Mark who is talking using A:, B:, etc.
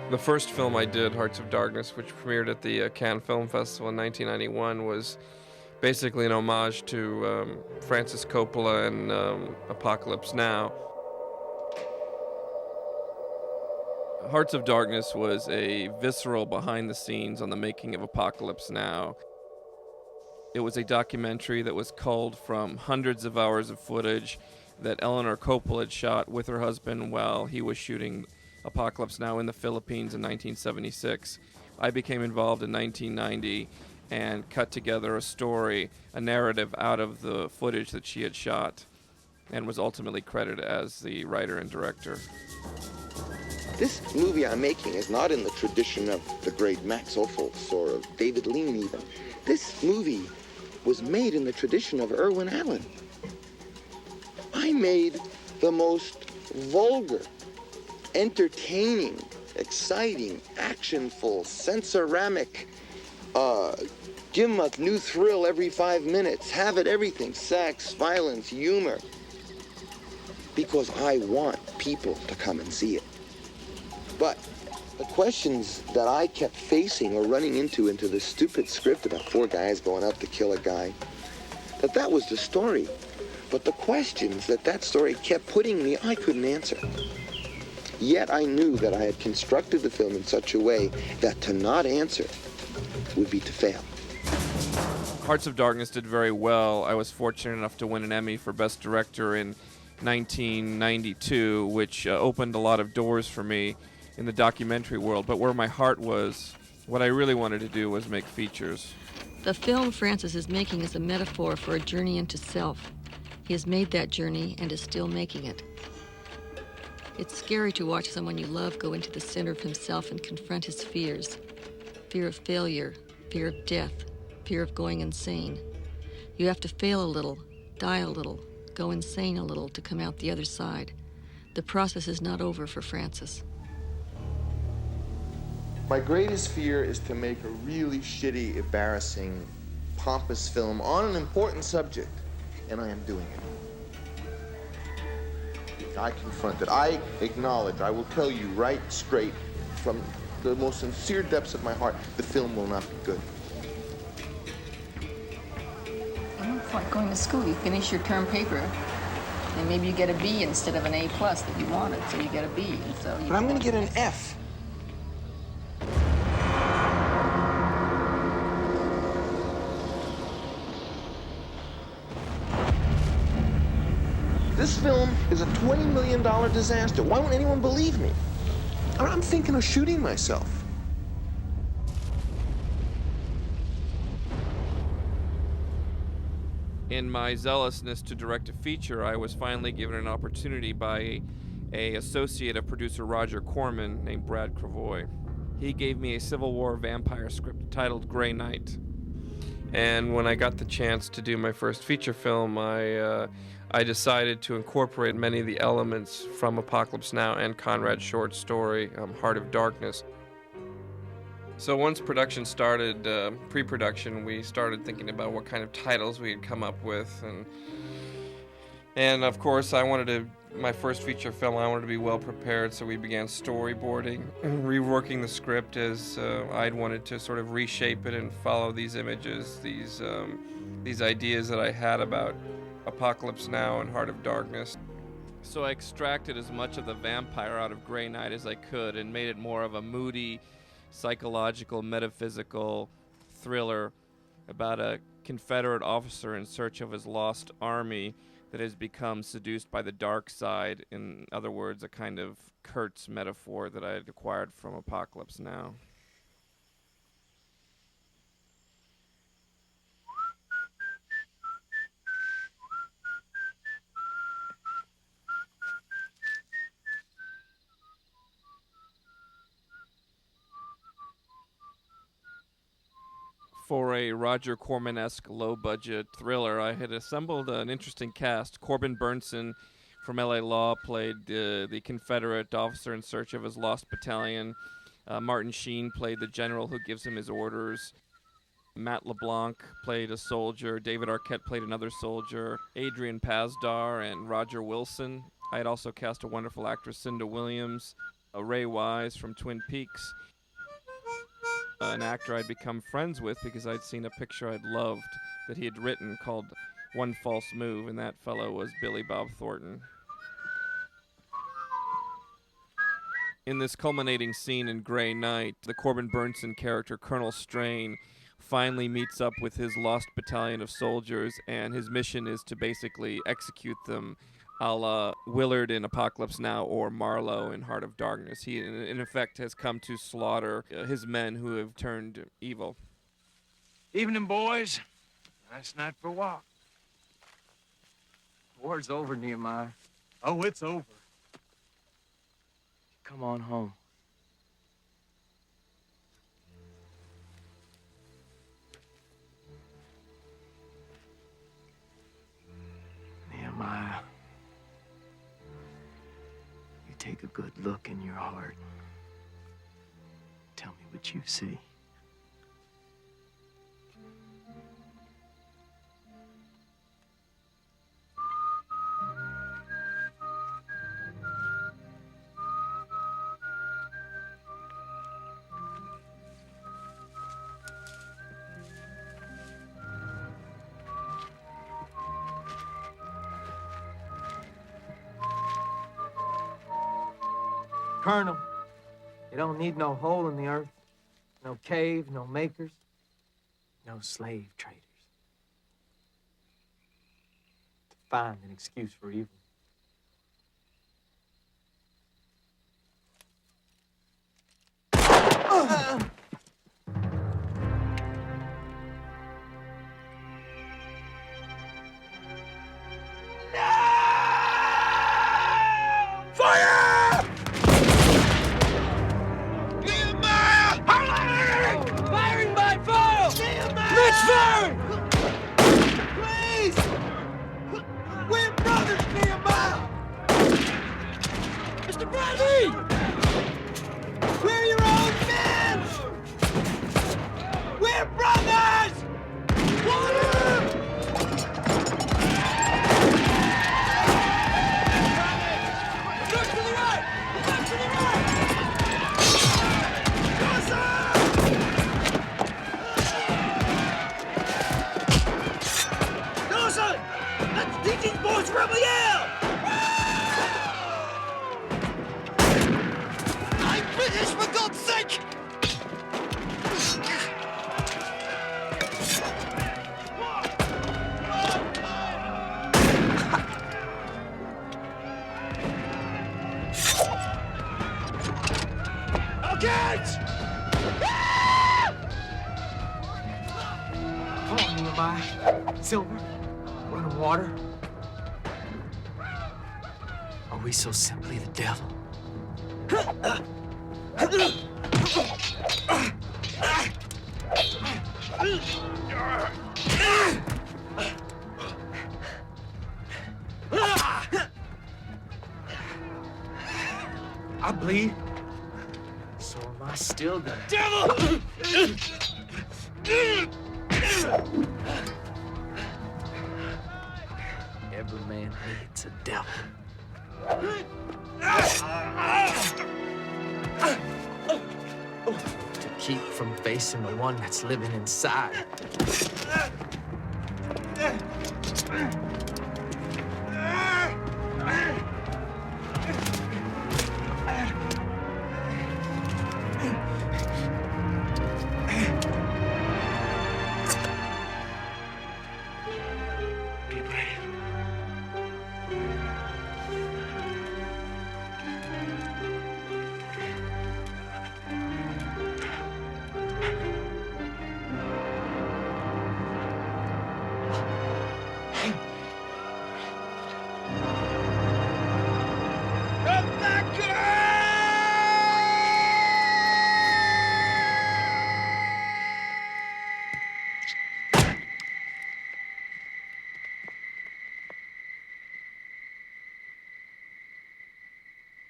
A: The first film I did, Hearts of Darkness, which premiered at the Cannes Film Festival in 1991, was basically an homage to Francis Coppola and Apocalypse Now. Hearts of Darkness was a visceral behind the scenes on the making of Apocalypse Now. It was a documentary that was culled from hundreds of hours of footage that Eleanor Coppola had shot with her husband while he was shooting Apocalypse Now in the Philippines in 1976. I became involved in 1990 and cut together a story, a narrative out of the footage that she had shot, and was ultimately credited as the writer and director.
B: This movie I'm making is not in the tradition of the great Max Ophuls or of David Lean even. This movie was made in the tradition of Irwin Allen. I made the most vulgar, entertaining, exciting, actionful, sensoramic, give 'em a new thrill every 5 minutes, have it everything, sex, violence, humor, because I want people to come and see it. But the questions that I kept facing or running into this stupid script about 4 guys going out to kill a guy, that was the story. But the questions that story kept putting me, I couldn't answer. Yet I knew that I had constructed the film in such a way that to not answer would be to fail.
A: Hearts of Darkness did very well. I was fortunate enough to win an Emmy for Best Director in 1992, which opened a lot of doors for me in the documentary world. But where my heart was, what I really wanted to do was make features.
C: The film Francis is making is a metaphor for a journey into self. He has made that journey and is still making it. It's scary to watch someone you love go into the center of himself and confront his fears. Fear of failure, fear of death, fear of going insane. You have to fail a little, die a little, go insane a little to come out the other side. The process is not over for Francis.
B: My greatest fear is to make a really shitty, embarrassing, pompous film on an important subject, and I am doing it. I confront it. I acknowledge, I will tell you right straight from the most sincere depths of my heart, the film will not be good.
D: It's like going to school. You finish your term paper, and maybe you get a B instead of an A+ that you wanted, so you get a B. And so
B: but I'm going to get an F. This film is a $20 million disaster. Why won't anyone believe me? I'm thinking of shooting myself.
A: In my zealousness to direct a feature, I was finally given an opportunity by an associate of producer Roger Corman named Brad Cravoy. He gave me a Civil War vampire script titled Grey Knight. And when I got the chance to do my first feature film, I decided to incorporate many of the elements from Apocalypse Now and Conrad's short story, Heart of Darkness. So once production started, pre-production, we started thinking about what kind of titles we'd come up with. And of course, my first feature film, I wanted to be well prepared, so we began storyboarding, reworking the script as I'd wanted to sort of reshape it and follow these images, these ideas that I had about Apocalypse Now and Heart of Darkness. So I extracted as much of the vampire out of Grey Knight as I could and made it more of a moody, psychological, metaphysical thriller about a Confederate officer in search of his lost army that has become seduced by the dark side. In other words, a kind of Kurtz metaphor that I had acquired from Apocalypse Now. For a Roger Corman-esque low-budget thriller, I had assembled an interesting cast. Corbin Burnson from L.A. Law played the Confederate officer in search of his lost battalion. Martin Sheen played the general who gives him his orders. Matt LeBlanc played a soldier. David Arquette played another soldier. Adrian Pasdar and Roger Wilson. I had also cast a wonderful actress, Cinda Williams. Ray Wise from Twin Peaks, an actor I'd become friends with because I'd seen a picture I'd loved that he had written called One False Move, and that fellow was Billy Bob Thornton. In this culminating scene in Grey Knight, the Corbin Burnson character, Colonel Strain, finally meets up with his lost battalion of soldiers, and his mission is to basically execute them a la Willard in Apocalypse Now or Marlowe in Heart of Darkness. He, in effect, has come to slaughter his men who have turned evil.
E: Evening, boys. Nice night for a walk.
F: The war's over, Nehemiah.
E: Oh, it's over.
F: Come on home. Nehemiah, you take a good look in your heart. Tell me what you see. Colonel, you don't need no hole in the earth, no cave, no makers, no slave traders to find an excuse for evil. Come on, Nehemiah. Silver, running water. Are we so simply the devil? I bleed. So am I still the devil? Every man needs a devil. To keep from facing the one that's living inside.